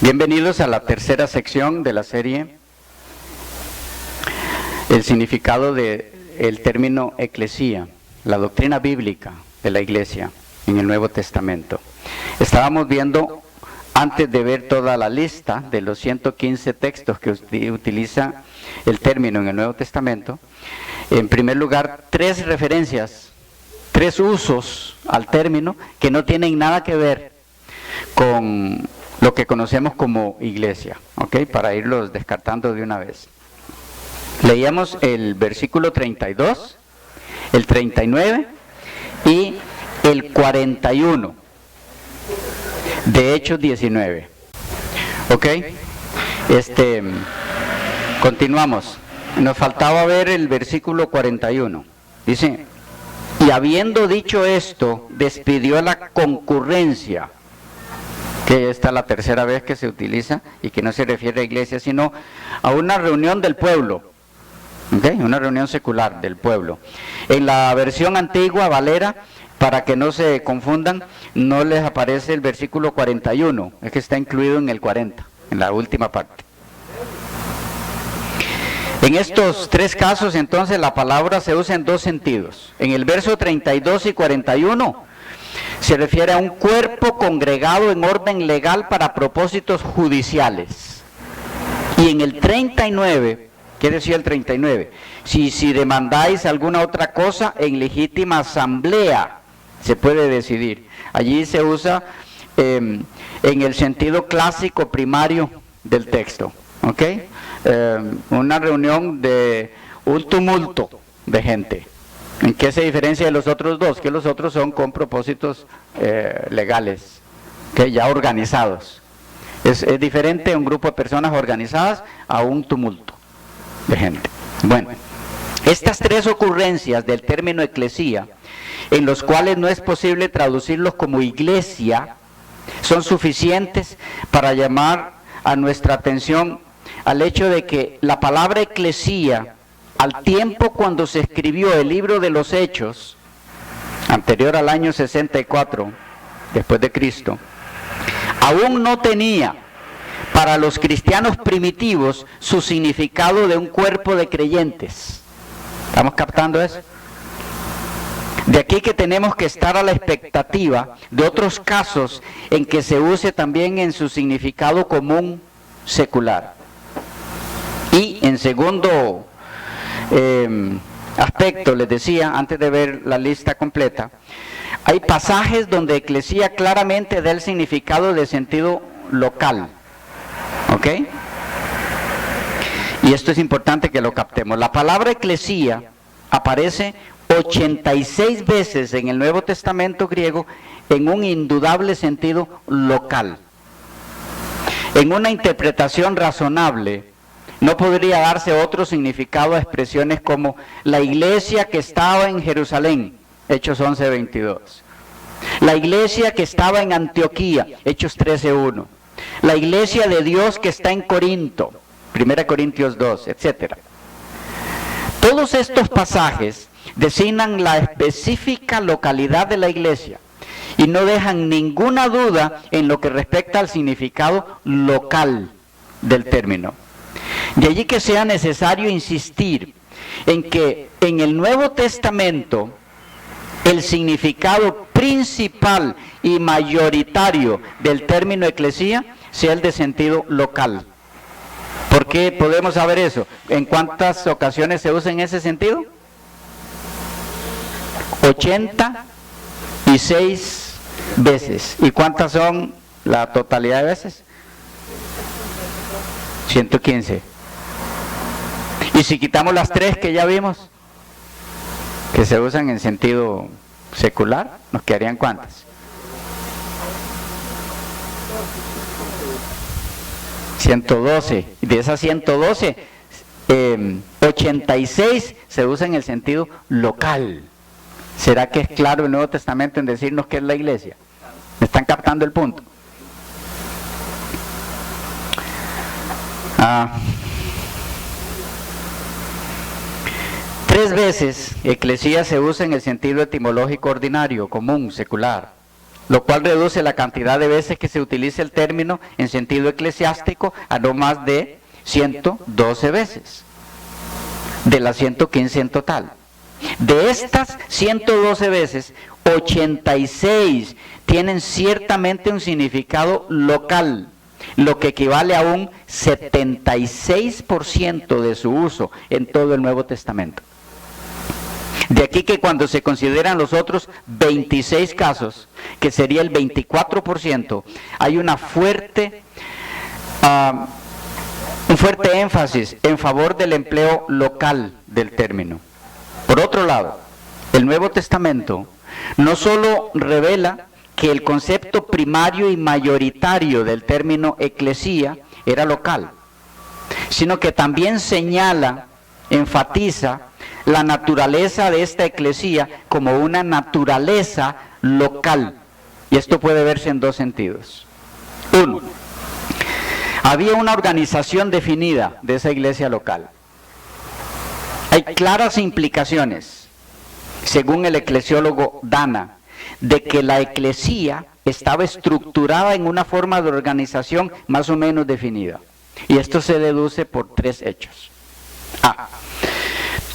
Bienvenidos a la tercera sección de la serie, el significado del término eclesía, la doctrina bíblica de la iglesia en el Nuevo Testamento. Estábamos viendo, antes de ver toda la lista de los 115 textos que utiliza el término en el Nuevo Testamento, en primer lugar, 3 referencias, 3 usos al término que no tienen nada que ver con lo que conocemos como iglesia, ¿ok? Para irlos descartando de una vez. Leíamos el versículo 32, el 39 y el 41 de Hechos 19, ¿ok? Continuamos. Nos faltaba ver el versículo 41. Dice: y habiendo dicho esto, despidió a la concurrencia, que esta es la tercera vez que se utiliza y que no se refiere a iglesia, sino a una reunión del pueblo, ¿okay? Una reunión secular del pueblo. En la versión antigua, Valera, para que no se confundan, no les aparece el versículo 41, es que está incluido en el 40, en la última parte. En estos 3 casos, entonces, la palabra se usa en 2 sentidos. En el verso 32 y 41, se refiere a un cuerpo congregado en orden legal para propósitos judiciales. Y en el 39, ¿qué decía el 39? Si demandáis alguna otra cosa, en legítima asamblea se puede decidir. Allí se usa en el sentido clásico primario del texto, ¿ok? Una reunión de un tumulto de gente. ¿En qué se diferencia de los otros 2? Que los otros son con propósitos legales, que ya organizados. Es diferente un grupo de personas organizadas a un tumulto de gente. Bueno, estas 3 ocurrencias del término eclesía, en los cuales no es posible traducirlos como iglesia, son suficientes para llamar a nuestra atención al hecho de que la palabra eclesía, al tiempo cuando se escribió el libro de los Hechos, anterior al año 64, después de Cristo, aún no tenía para los cristianos primitivos su significado de un cuerpo de creyentes. ¿Estamos captando eso? De aquí que tenemos que estar a la expectativa de otros casos en que se use también en su significado común secular. Y en segundo aspecto, les decía, antes de ver la lista completa, hay pasajes donde eclesía claramente da el significado de sentido local, ¿ok? Y esto es importante que lo captemos. La palabra eclesía aparece 86 veces en el Nuevo Testamento griego en un indudable sentido local. En una interpretación razonable, no podría darse otro significado a expresiones como la iglesia que estaba en Jerusalén, Hechos 11:22. La iglesia que estaba en Antioquía, Hechos 13:1. La iglesia de Dios que está en Corinto, 1 Corintios 2, etc. Todos estos pasajes designan la específica localidad de la iglesia y no dejan ninguna duda en lo que respecta al significado local del término. De allí que sea necesario insistir en que en el Nuevo Testamento el significado principal y mayoritario del término eclesía sea el de sentido local. ¿Por qué podemos saber eso? ¿En cuántas ocasiones se usa en ese sentido? 86 veces. ¿Y cuántas son la totalidad de veces? 115. Y si quitamos las 3 que ya vimos, que se usan en sentido secular, ¿nos quedarían cuántas? 112. Y de esas 112, 86 se usa en el sentido local. ¿Será que es claro el Nuevo Testamento en decirnos qué es la iglesia? ¿Me están captando el punto? Tres veces eclesía se usa en el sentido etimológico ordinario, común, secular, lo cual reduce la cantidad de veces que se utiliza el término en sentido eclesiástico a no más de 112 veces, de las 115 en total. De estas 112 veces, 86 tienen ciertamente un significado local, lo que equivale a un 76% de su uso en todo el Nuevo Testamento. De aquí que cuando se consideran los otros 26 casos, que sería el 24%, hay un fuerte énfasis en favor del empleo local del término. Por otro lado, el Nuevo Testamento no solo revela que el concepto primario y mayoritario del término eclesía era local, sino que también señala, enfatiza la naturaleza de esta eclesía como una naturaleza local. Y esto puede verse en dos sentidos. Uno, había una organización definida de esa iglesia local. Hay claras implicaciones, según el eclesiólogo Dana, de que la eclesía estaba estructurada en una forma de organización más o menos definida. Y esto se deduce por tres hechos. A.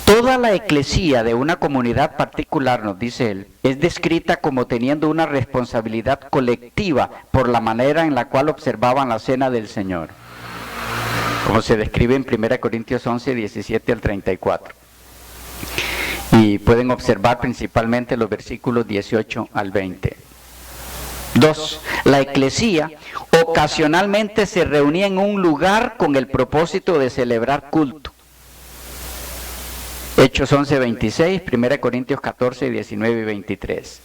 Toda la eclesía de una comunidad particular, nos dice él, es descrita como teniendo una responsabilidad colectiva por la manera en la cual observaban la cena del Señor, como se describe en 1 Corintios 11, 17 al 34. Y pueden observar principalmente los versículos 18 al 20. 2. La eclesía ocasionalmente se reunía en un lugar con el propósito de celebrar culto. Hechos 11, 26, 1 Corintios 14, 19 y 23.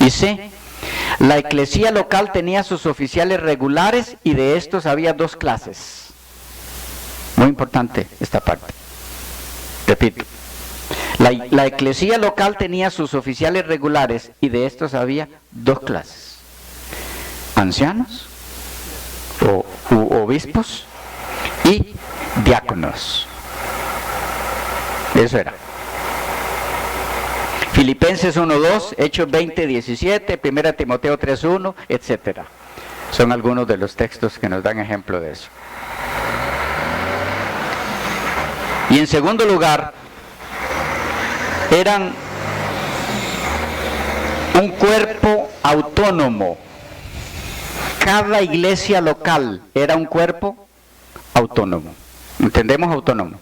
Y C. La eclesía local tenía sus oficiales regulares y de estos había dos clases. Muy importante esta parte. Repito. La eclesía local tenía sus oficiales regulares y de estos había dos clases. Ancianos u obispos y diáconos. Eso era. Filipenses 1:2, Hechos 20:17, 1 Timoteo 3:1, etc. Son algunos de los textos que nos dan ejemplo de eso. Y en segundo lugar, eran un cuerpo autónomo. Cada iglesia local era un cuerpo autónomo. ¿Entendemos autónomo?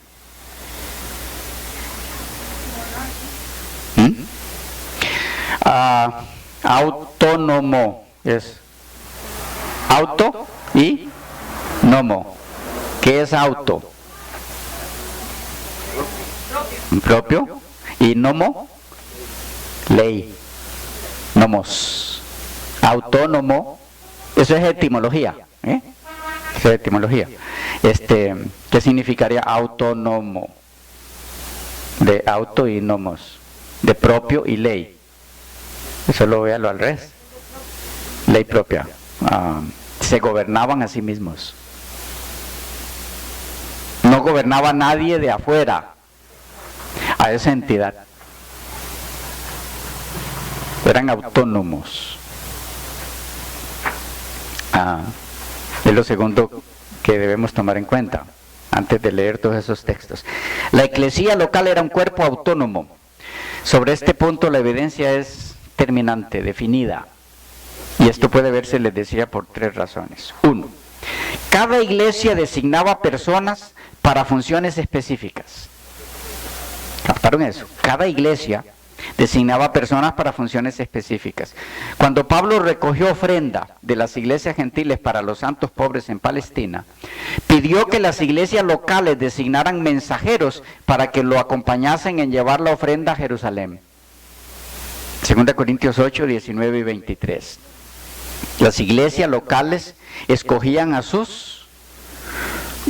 Autónomo es auto y nomo. ¿Qué es auto? Propio. Y nomo, ley. Nomos. Autónomo. Eso es etimología. Eso es etimología. ¿Qué significaría autónomo? De auto y nomos. De propio y ley. Eso lo véalo al revés. Ley propia. Se gobernaban a sí mismos. No gobernaba nadie de afuera a esa entidad. Eran autónomos. Es lo segundo que debemos tomar en cuenta antes de leer todos esos textos. La eclesía local era un cuerpo autónomo. Sobre este punto la evidencia es terminante, definida. Y esto puede verse, les decía, por tres razones. Uno, cada iglesia designaba personas para funciones específicas. ¿Captaron eso? Cada iglesia designaba personas para funciones específicas. Cuando Pablo recogió ofrenda de las iglesias gentiles para los santos pobres en Palestina, pidió que las iglesias locales designaran mensajeros para que lo acompañasen en llevar la ofrenda a Jerusalén. 2 Corintios 8, 19 y 23. Las iglesias locales escogían a sus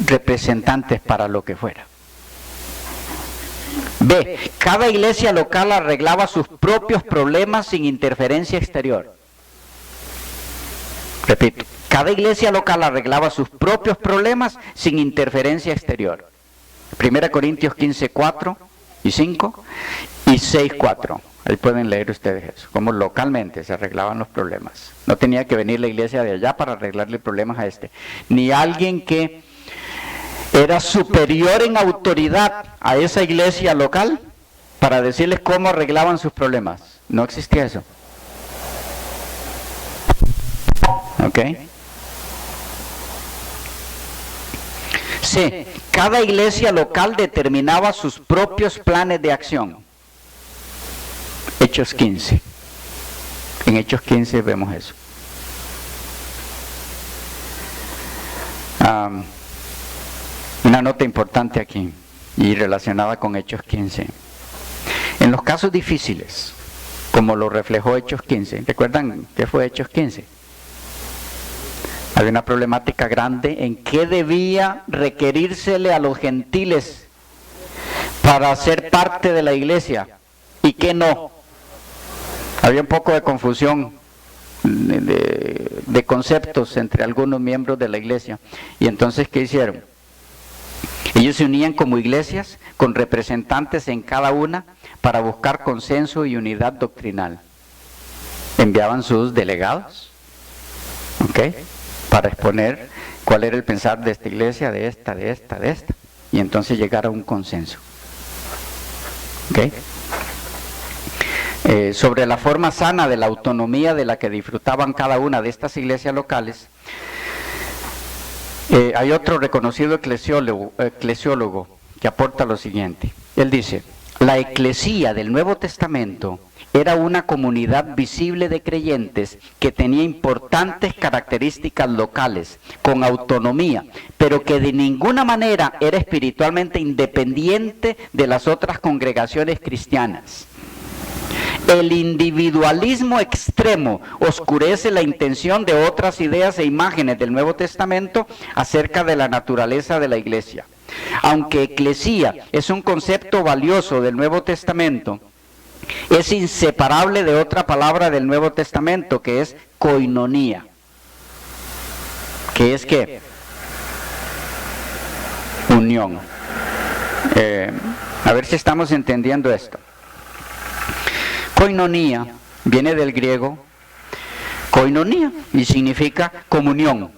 representantes para lo que fuera. B. Cada iglesia local arreglaba sus propios problemas sin interferencia exterior. Repito, cada iglesia local arreglaba sus propios problemas sin interferencia exterior. 1 Corintios 15, 4 y 5 y 6, 4. Ahí pueden leer ustedes eso, cómo localmente se arreglaban los problemas. No tenía que venir la iglesia de allá para arreglarle problemas a este. Ni alguien que era superior en autoridad a esa iglesia local para decirles cómo arreglaban sus problemas. No existía eso. ¿Ok? Sí, cada iglesia local determinaba sus propios planes de acción. Hechos 15. En Hechos 15 vemos eso. Una nota importante aquí y relacionada con Hechos 15. En los casos difíciles, como lo reflejó Hechos 15, ¿recuerdan qué fue Hechos 15? Había una problemática grande en qué debía requerírsele a los gentiles para ser parte de la iglesia y qué no. Había un poco de confusión de conceptos entre algunos miembros de la iglesia. Y entonces, ¿qué hicieron? Ellos se unían como iglesias con representantes en cada una para buscar consenso y unidad doctrinal. Enviaban sus delegados, ¿ok?, para exponer cuál era el pensar de esta iglesia, de esta, y entonces llegar a un consenso. ¿Ok? Sobre la forma sana de la autonomía de la que disfrutaban cada una de estas iglesias locales, hay otro reconocido eclesiólogo que aporta lo siguiente. Él dice: la eclesía del Nuevo Testamento era una comunidad visible de creyentes que tenía importantes características locales, con autonomía, pero que de ninguna manera era espiritualmente independiente de las otras congregaciones cristianas. El individualismo extremo oscurece la intención de otras ideas e imágenes del Nuevo Testamento acerca de la naturaleza de la iglesia. Aunque eclesía es un concepto valioso del Nuevo Testamento, es inseparable de otra palabra del Nuevo Testamento, que es koinonía. ¿Qué es qué? Unión. A ver si estamos entendiendo esto. Koinonía viene del griego koinonía y significa comunión.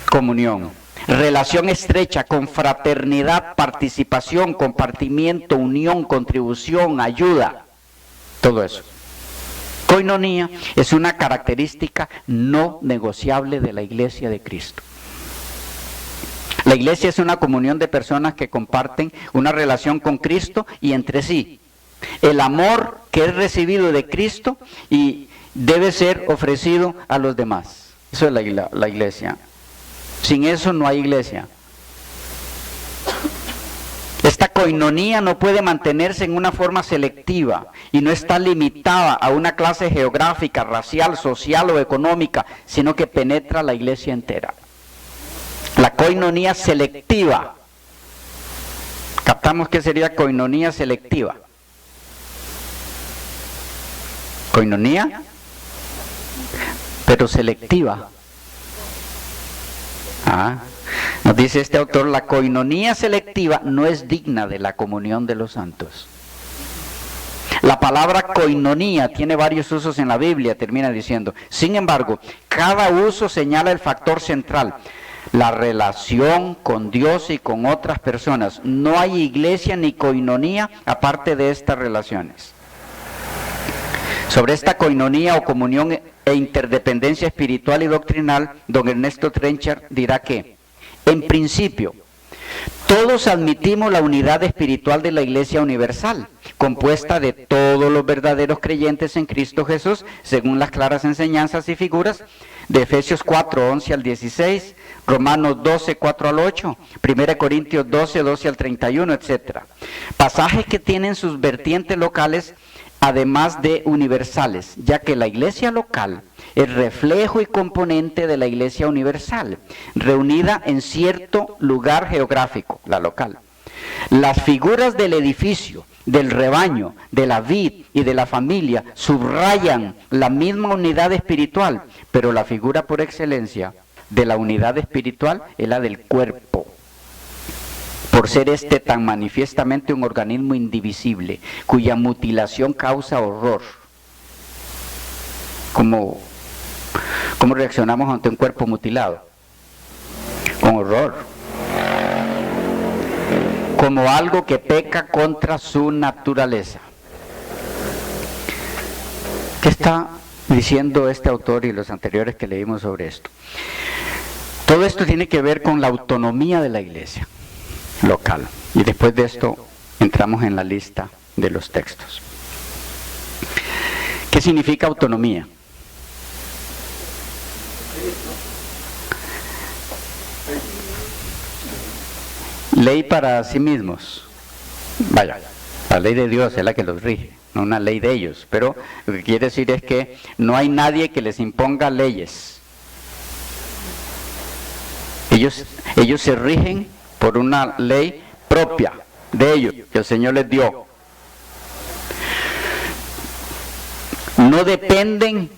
Comunión. Relación estrecha, confraternidad, participación, compartimiento, unión, contribución, ayuda. Todo eso. Koinonía es una característica no negociable de la iglesia de Cristo. La iglesia es una comunión de personas que comparten una relación con Cristo y entre sí. El amor que es recibido de Cristo y debe ser ofrecido a los demás. Eso es la iglesia. Sin eso no hay iglesia. Esta koinonía no puede mantenerse en una forma selectiva y no está limitada a una clase geográfica, racial, social o económica, sino que penetra la iglesia entera. La koinonía selectiva. ¿Captamos qué sería koinonía selectiva? Koinonía, pero selectiva. Nos dice este autor: la koinonía selectiva no es digna de la comunión de los santos. La palabra koinonía tiene varios usos en la Biblia, termina diciendo. Sin embargo, cada uso señala el factor central: la relación con Dios y con otras personas. No hay iglesia ni koinonía aparte de estas relaciones. Sobre esta koinonía o comunión e interdependencia espiritual y doctrinal, don Ernesto Trenchard dirá que, en principio, todos admitimos la unidad espiritual de la Iglesia universal, compuesta de todos los verdaderos creyentes en Cristo Jesús, según las claras enseñanzas y figuras de Efesios 4, 11 al 16, Romanos 12, 4 al 8, 1 Corintios 12, 12 al 31, etc. Pasajes que tienen sus vertientes locales, además de universales, ya que la iglesia local es reflejo y componente de la iglesia universal, reunida en cierto lugar geográfico, la local. Las figuras del edificio, del rebaño, de la vid y de la familia subrayan la misma unidad espiritual, pero la figura por excelencia de la unidad espiritual es la del cuerpo. por ser este tan manifiestamente un organismo indivisible, cuya mutilación causa horror. ¿Cómo reaccionamos ante un cuerpo mutilado? Con horror. Como algo que peca contra su naturaleza. ¿Qué está diciendo este autor y los anteriores que leímos sobre esto? Todo esto tiene que ver con la autonomía de la iglesia local. Y después de esto entramos en la lista de los textos. ¿Qué significa autonomía? Ley para sí mismos. Vaya, la ley de Dios es la que los rige, no una ley de ellos. Pero lo que quiere decir es que no hay nadie que les imponga leyes. Ellos se rigen por una ley propia de ellos, que el Señor les dio. No dependen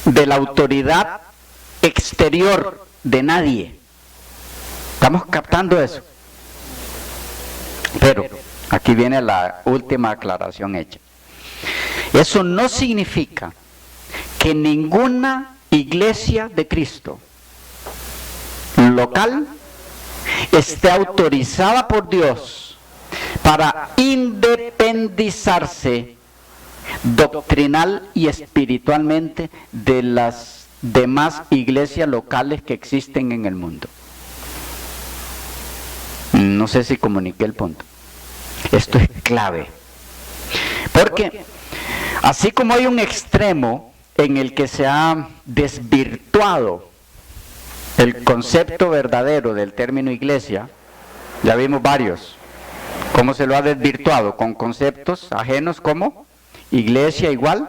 de la autoridad exterior de nadie. ¿Estamos captando eso? Pero aquí viene la última aclaración hecha. Eso no significa que ninguna iglesia de Cristo local esté autorizada por Dios para independizarse doctrinal y espiritualmente de las demás iglesias locales que existen en el mundo. No sé si comuniqué el punto. Esto es clave. Porque así como hay un extremo en el que se ha desvirtuado el concepto verdadero del término iglesia, ya vimos varios. ¿Cómo se lo ha desvirtuado? Con conceptos ajenos como iglesia igual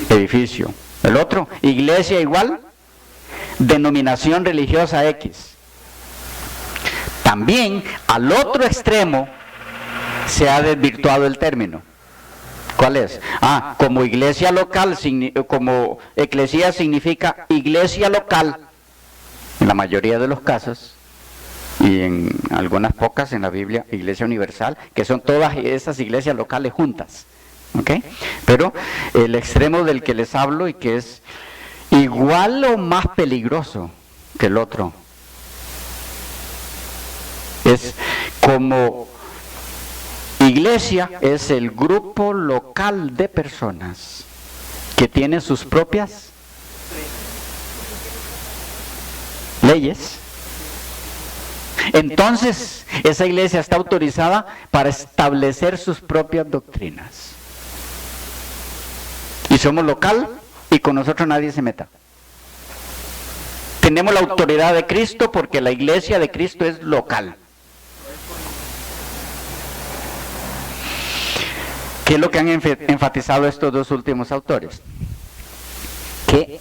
edificio. El otro, iglesia igual denominación religiosa X. También al otro extremo se ha desvirtuado el término. ¿Cuál es? Como iglesia local, como eclesía significa iglesia local, en la mayoría de los casos, y en algunas pocas en la Biblia, iglesia universal, que son todas esas iglesias locales juntas. ¿Ok? Pero el extremo del que les hablo y que es igual o más peligroso que el otro, es como iglesia es el grupo local de personas que tienen sus propias leyes. Entonces, esa iglesia está autorizada para establecer sus propias doctrinas. Y somos local y con nosotros nadie se meta. Tenemos la autoridad de Cristo porque la iglesia de Cristo es local. ¿Qué es lo que han enfatizado estos dos últimos autores? Que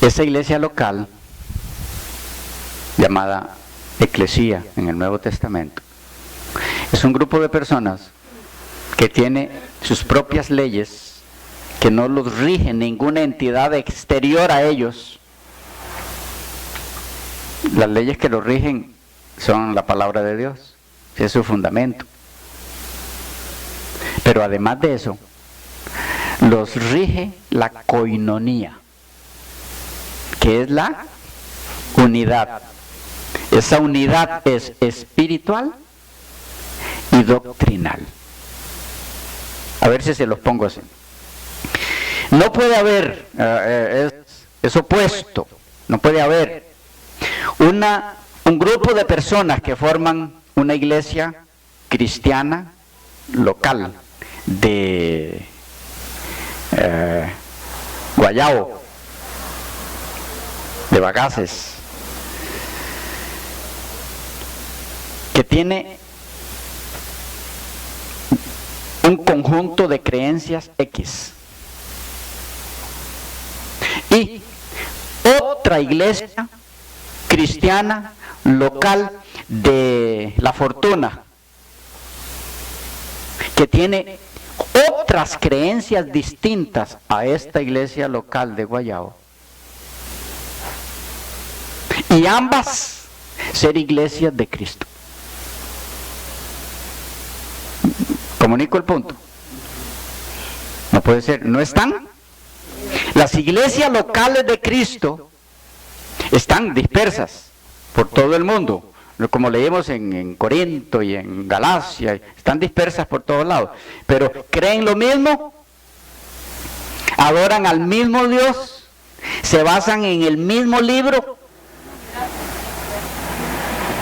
esa iglesia local, llamada eclesía en el Nuevo Testamento, es un grupo de personas que tiene sus propias leyes, que no los rige ninguna entidad exterior a ellos. Las leyes que los rigen son la palabra de Dios, es su fundamento. Pero además de eso, los rige la coinonía, que es la unidad. Esa unidad es espiritual y doctrinal. A ver si se los pongo así. No puede haber, es opuesto, no puede haber un grupo de personas que forman una iglesia cristiana local de Guayabo, de Bagaces, que tiene un conjunto de creencias X, y otra iglesia cristiana local de La Fortuna, que tiene otras creencias distintas a esta iglesia local de Guayabo. Y ambas ser iglesias de Cristo. Comunico el punto. No puede ser, ¿no están? Las iglesias locales de Cristo están dispersas por todo el mundo, como leímos en Corinto y en Galacia, están dispersas por todos lados, pero creen lo mismo, adoran al mismo Dios, se basan en el mismo libro,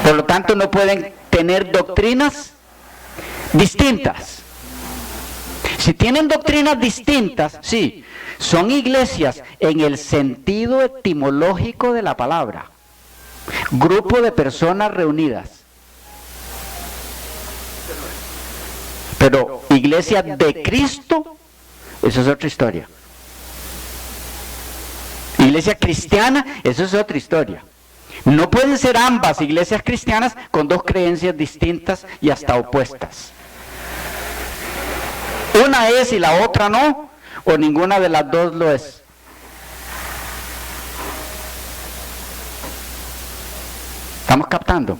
por lo tanto no pueden tener doctrinas distintas. Si tienen doctrinas distintas, sí, son iglesias en el sentido etimológico de la palabra. Grupo de personas reunidas. Pero iglesia de Cristo, eso es otra historia. Iglesia cristiana, eso es otra historia. No pueden ser ambas iglesias cristianas con dos creencias distintas y hasta opuestas. Una es y la otra no, o ninguna de las dos lo es. ¿Estamos captando?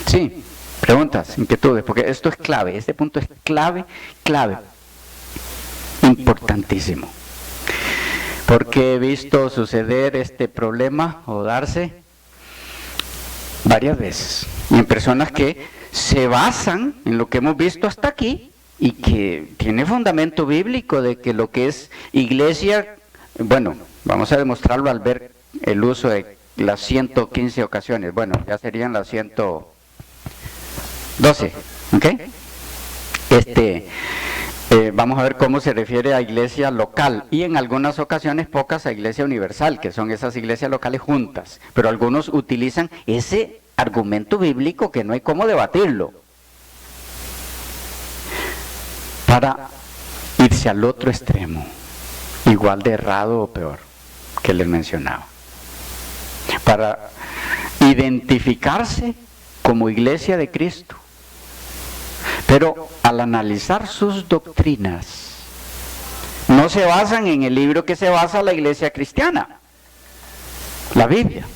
Sí, preguntas, inquietudes, porque esto es clave, este punto es clave, importantísimo. Porque he visto suceder este problema o darse varias veces, y en personas que se basan en lo que hemos visto hasta aquí, y que tiene fundamento bíblico de que lo que es iglesia, bueno, vamos a demostrarlo al ver el uso de las 115 ocasiones, bueno, ya serían las 112, ¿ok? Vamos a ver cómo se refiere a iglesia local, y en algunas ocasiones pocas a iglesia universal, que son esas iglesias locales juntas, pero algunos utilizan ese argumento bíblico que no hay cómo debatirlo, para irse al otro extremo, igual de errado o peor que les mencionaba, para identificarse como iglesia de Cristo, pero al analizar sus doctrinas no se basan en el libro que se basa la iglesia cristiana, la Biblia.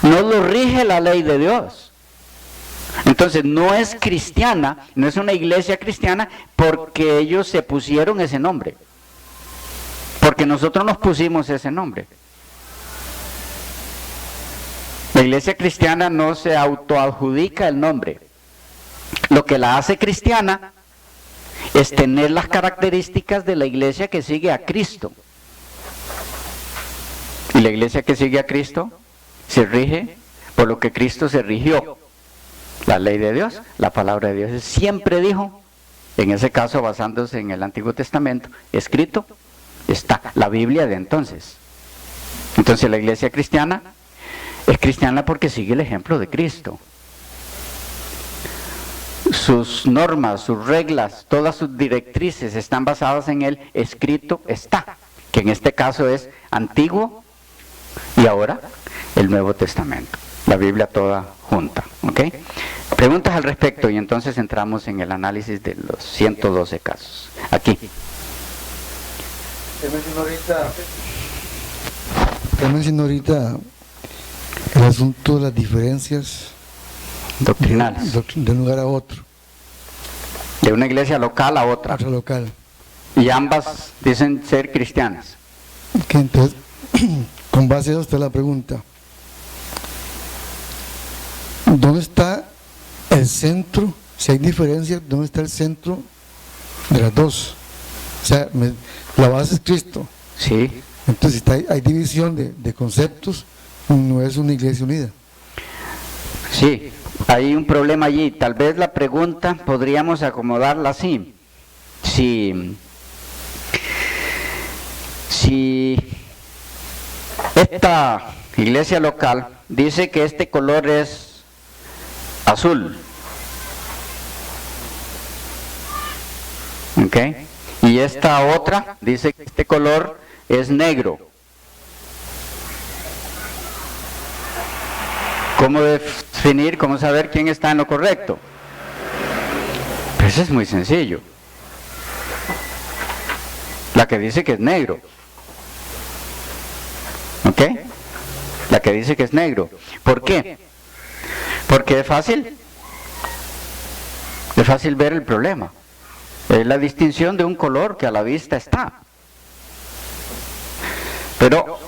No lo rige la ley de Dios. Entonces no es cristiana, no es una iglesia cristiana porque ellos se pusieron ese nombre, porque nosotros nos pusimos ese nombre. La iglesia cristiana no se autoadjudica el nombre. Lo que la hace cristiana es tener las características de la iglesia que sigue a Cristo. Y la iglesia que sigue a Cristo se rige por lo que Cristo se rigió. La ley de Dios, la palabra de Dios siempre dijo, en ese caso basándose en el Antiguo Testamento, escrito está la Biblia de entonces. Entonces la iglesia cristiana es cristiana porque sigue el ejemplo de Cristo. Sus normas, sus reglas, todas sus directrices están basadas en el escrito está, que en este caso es Antiguo y ahora el Nuevo Testamento, la Biblia toda junta, ¿ok? Preguntas al respecto y entonces entramos en el análisis de los 112 casos. Aquí. Usted mencionó ahorita el asunto de las diferencias doctrinales de un lugar a otro. De una iglesia local a otra. Otra local. Y ambas dicen ser cristianas. Que entonces, con base a eso está la pregunta. ¿Dónde está el centro? Si hay diferencias, ¿dónde está el centro de las dos? O sea, la base es Cristo. Sí. Entonces, si hay división de conceptos, no es una iglesia unida. Sí, hay un problema allí. Tal vez la pregunta podríamos acomodarla así. Si esta iglesia local dice que este color es azul, ¿ok? Y esta otra dice que este color es negro. ¿Cómo definir, cómo saber quién está en lo correcto? Pues es muy sencillo. La que dice que es negro. ¿Ok? la que dice que es negro. ¿Por qué? Porque es fácil ver el problema. Es la distinción de un color que a la vista está. Pero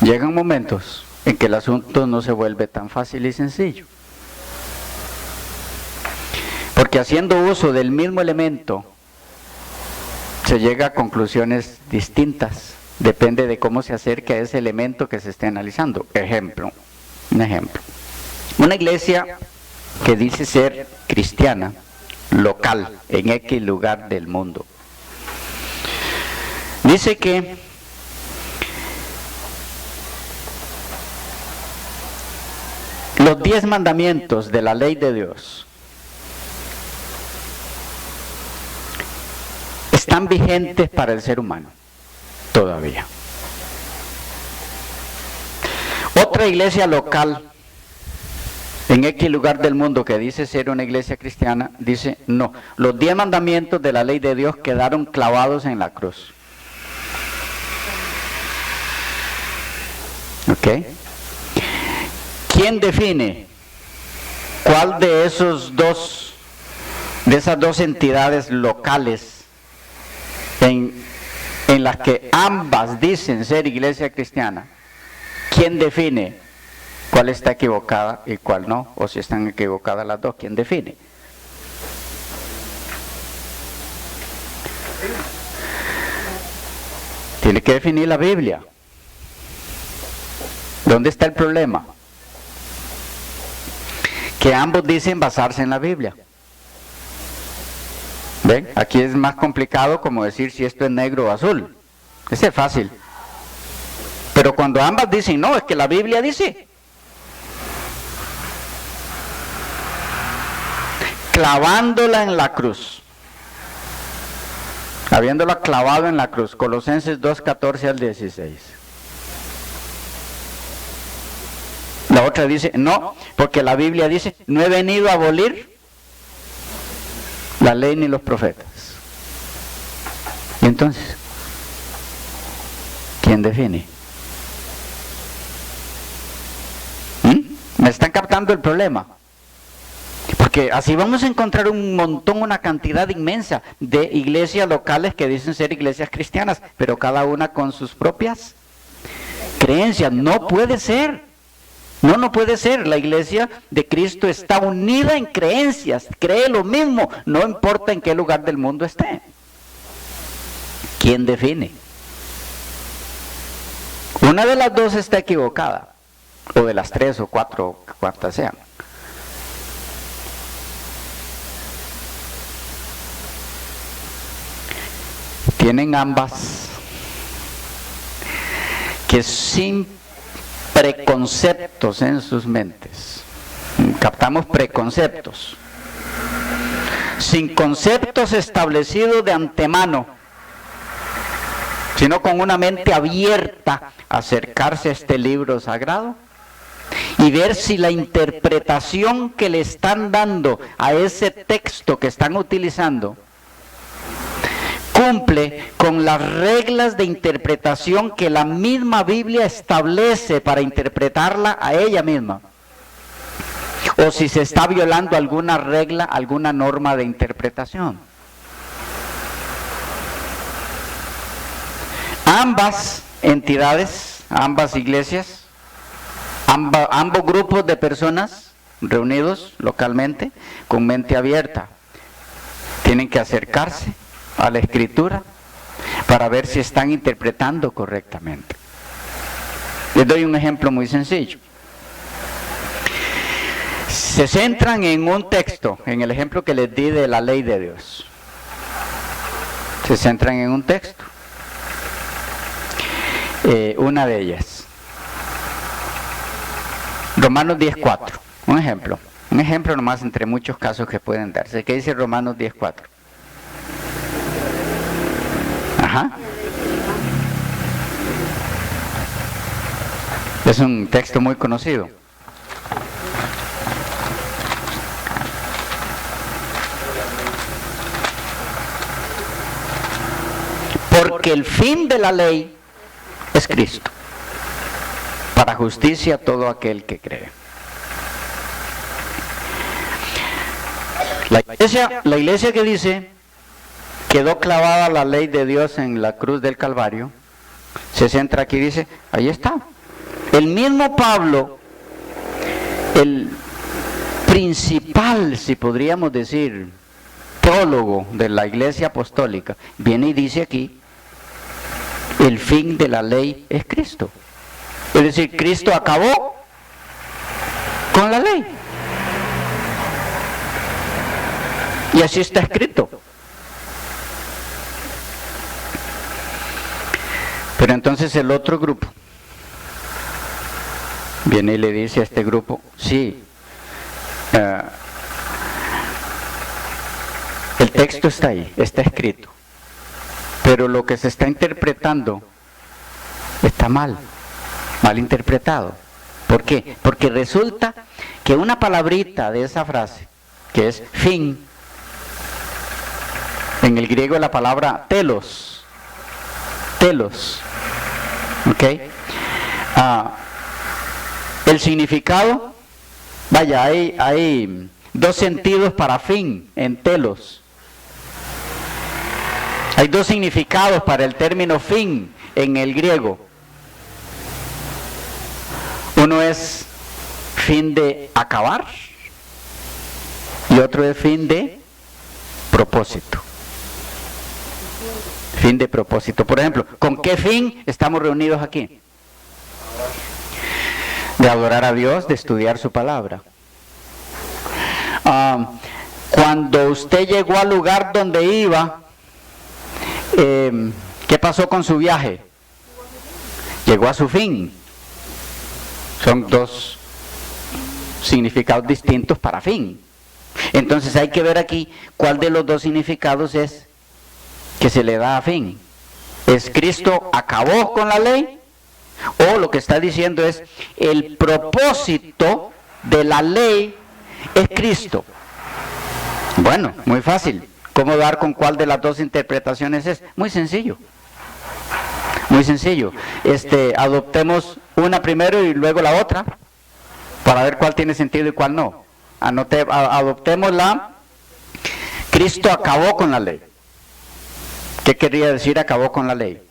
llegan momentos en que el asunto no se vuelve tan fácil y sencillo. Porque haciendo uso del mismo elemento, se llega a conclusiones distintas. Depende de cómo se acerque a ese elemento que se esté analizando. Un ejemplo. Una iglesia que dice ser cristiana, local, en X lugar del mundo. Dice que los 10 mandamientos de la ley de Dios están vigentes para el ser humano todavía. Otra iglesia local en X lugar del mundo que dice ser una iglesia cristiana, dice no, los 10 mandamientos de la ley de Dios quedaron clavados en la cruz. ¿Ok? ¿Quién define cuál de esas dos entidades locales en las que ambas dicen ser iglesia cristiana? ¿Quién define cuál está equivocada y cuál no? O si están equivocadas las dos, ¿quién define? Tiene que definir la Biblia. ¿Dónde está el problema? Que ambos dicen basarse en la Biblia. ¿Ven? Aquí es más complicado como decir si esto es negro o azul. Ese es fácil. Pero cuando ambas dicen, no, es que la Biblia dice. Clavándola en la cruz. Habiéndola clavado en la cruz. Colosenses 2:14 al 16. La otra dice, no, porque la Biblia dice, no he venido a abolir la ley ni los profetas. Y entonces, ¿quién define? ¿Me están captando el problema? Porque así vamos a encontrar un montón, una cantidad inmensa de iglesias locales que dicen ser iglesias cristianas, pero cada una con sus propias creencias. No puede ser. No puede ser. La iglesia de Cristo está unida en creencias, cree lo mismo, no importa en qué lugar del mundo esté. ¿Quién define? Una de las dos está equivocada, o de las 3 o 4, cuantas sean. Tienen ambas que sin preconceptos en sus mentes, captamos preconceptos, sin conceptos establecidos de antemano, sino con una mente abierta, acercarse a este libro sagrado y ver si la interpretación que le están dando a ese texto que están utilizando cumple con las reglas de interpretación que la misma Biblia establece para interpretarla a ella misma, o si se está violando alguna regla, alguna norma de interpretación. Ambas entidades, ambas iglesias, ambos grupos de personas reunidos localmente con mente abierta tienen que acercarse a la escritura para ver si están interpretando correctamente. Les doy un ejemplo muy sencillo. Se centran en un texto, en el ejemplo que les di de la ley de Dios. Se centran en un texto. Una de ellas. Romanos 10:4. Un ejemplo nomás entre muchos casos que pueden darse. ¿Qué dice Romanos 10:4? Ajá. Es un texto muy conocido. Porque el fin de la ley es Cristo, para justicia todo aquel que cree. La iglesia que dice, quedó clavada la ley de Dios en la cruz del Calvario, se centra aquí y dice, ahí está. El mismo Pablo, el principal, si podríamos decir, teólogo de la iglesia apostólica, viene y dice aquí, el fin de la ley es Cristo. Es decir, Cristo acabó con la ley. Y así está escrito. Pero entonces el otro grupo viene y le dice a este grupo, sí, el texto está ahí, está escrito, pero lo que se está interpretando está mal interpretado. ¿Por qué? Porque resulta que una palabrita de esa frase, que es fin, en el griego la palabra telos, ¿ok? El significado, vaya, hay dos sentidos para fin en telos. Hay dos significados para el término fin en el griego. Uno es fin de acabar y otro es fin de propósito. Fin de propósito. Por ejemplo, ¿con qué fin estamos reunidos aquí? De adorar a Dios, de estudiar su palabra. Cuando usted llegó al lugar donde iba, ¿qué pasó con su viaje? Llegó a su fin. Son dos significados distintos para fin. Entonces hay que ver aquí cuál de los dos significados es que se le da a fin. ¿Es Cristo acabó con la ley? O lo que está diciendo es el propósito de la ley es Cristo. Bueno, muy fácil. ¿Cómo dar con cuál de las dos interpretaciones es? Muy sencillo. Muy sencillo. Adoptemos una primero y luego la otra para ver cuál tiene sentido y cuál no. Adoptemos Cristo acabó con la ley. ¿Qué quería decir acabó con la ley?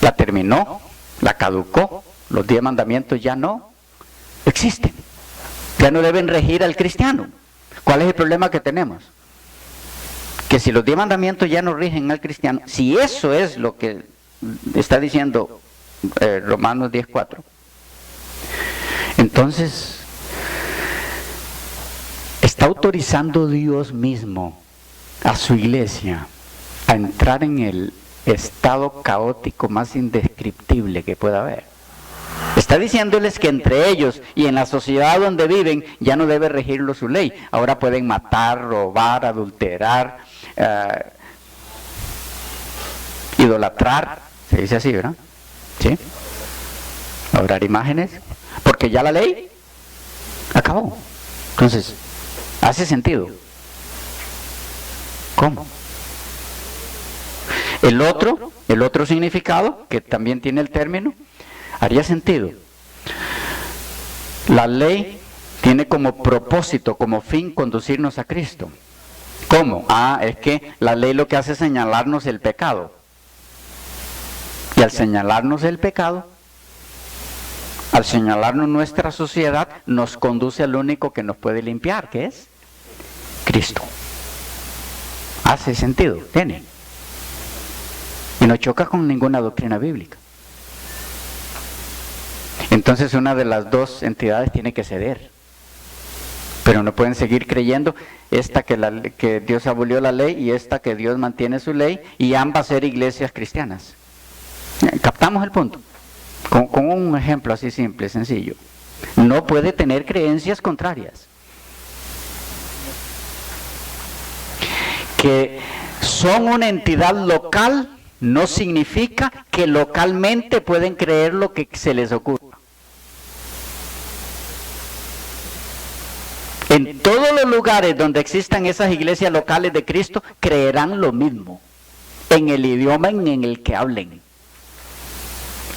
La terminó, la caducó, los 10 mandamientos ya no existen. Ya no deben regir al cristiano. ¿Cuál es el problema que tenemos? Que si los 10 mandamientos ya no rigen al cristiano, si eso es lo que está diciendo Romanos 10:4, entonces está autorizando Dios mismo a su iglesia a entrar en el estado caótico más indescriptible que pueda haber. Está diciéndoles que entre ellos y en la sociedad donde viven ya no debe regirlo su ley. Ahora pueden matar, robar, adulterar, idolatrar, se dice así, ¿verdad? ¿Sí? Adorar imágenes, porque ya la ley acabó. Entonces, ¿hace sentido? ¿Cómo? El otro significado, que también tiene el término, haría sentido. La ley tiene como propósito, como fin, conducirnos a Cristo. ¿Cómo? Es que la ley lo que hace es señalarnos el pecado. Y al señalarnos el pecado, al señalarnos nuestra sociedad, nos conduce al único que nos puede limpiar, que es Cristo. ¿Hace sentido? Tiene. Y no choca con ninguna doctrina bíblica. Entonces una de las dos entidades tiene que ceder. Pero no pueden seguir creyendo esta que Dios abolió la ley y esta que Dios mantiene su ley, y ambas ser iglesias cristianas. ¿Captamos el punto? Con un ejemplo así simple, sencillo. No puede tener creencias contrarias. Que son una entidad local no significa que localmente pueden creer lo que se les ocurra. En todos los lugares donde existan esas iglesias locales de Cristo, creerán lo mismo, en el idioma en el que hablen.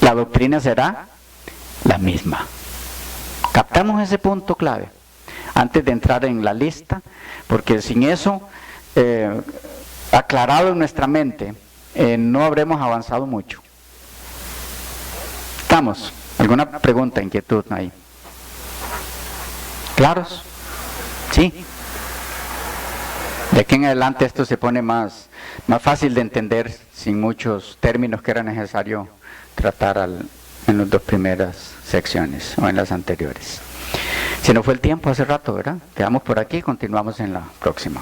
La doctrina será la misma. ¿Captamos ese punto clave? Antes de entrar en la lista, porque sin eso, aclarado en nuestra mente, no habremos avanzado mucho. ¿Estamos? ¿Alguna pregunta, inquietud ahí? ¿Claros? ¿Sí? De aquí en adelante esto se pone más fácil de entender, sin muchos términos que era necesario tratar en las dos primeras secciones o en las anteriores. Se nos fue el tiempo hace rato, ¿verdad? Quedamos por aquí, continuamos en la próxima.